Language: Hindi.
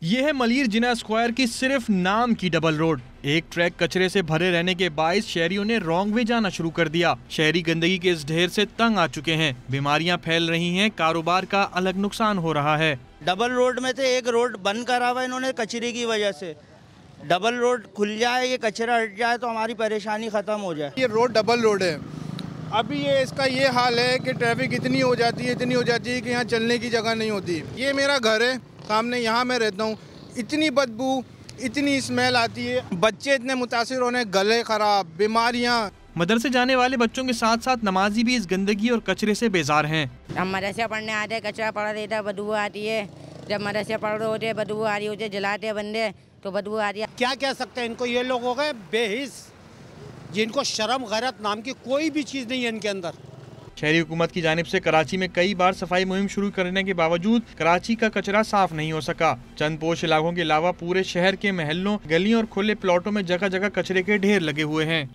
ये है मलिर जिना स्क्वायर की सिर्फ नाम की डबल रोड। एक ट्रैक कचरे से भरे रहने के बायस शहरियों ने रॉन्ग वे जाना शुरू कर दिया। शहरी गंदगी के इस ढेर से तंग आ चुके हैं। बीमारियां फैल रही हैं, कारोबार का अलग नुकसान हो रहा है। डबल रोड में से एक रोड बंद करा हुआ इन्होंने कचरे की वजह से। डबल रोड खुल जाए, ये कचरा हट जाए तो हमारी परेशानी खत्म हो जाए। ये रोड डबल रोड है। अभी ये इसका ये हाल है कि ट्रैफिक इतनी हो जाती है कि यहाँ चलने की जगह नहीं होती। ये मेरा घर है सामने, यहाँ मैं रहता हूँ। इतनी बदबू, इतनी स्मेल आती है, बच्चे इतने मुतासिर होने, गले खराब, बीमारियाँ। मदरसे जाने वाले बच्चों के साथ साथ नमाजी भी इस गंदगी और कचरे से बेजार हैं। हम मदरसे पढ़ने आते हैं, कचरा पड़ा रहता, बदबू आती है। जब मदरसे पढ़ रहे होते बदबू आ रही होती है, जलाते बंदे तो बदबू आ रही है। क्या कह सकते हैं इनको? ये लोग हो गए बेहिस, जिनको शर्म गैरत नाम की कोई भी चीज़ नहीं है इनके अंदर। शहरी हुकूमत की जानिब से कराची में कई बार सफाई मुहिम शुरू करने के बावजूद कराची का कचरा साफ नहीं हो सका। चंद पोश इलाकों के अलावा पूरे शहर के महलों, गलियों और खुले प्लॉटों में जगह जगह कचरे के ढेर लगे हुए हैं।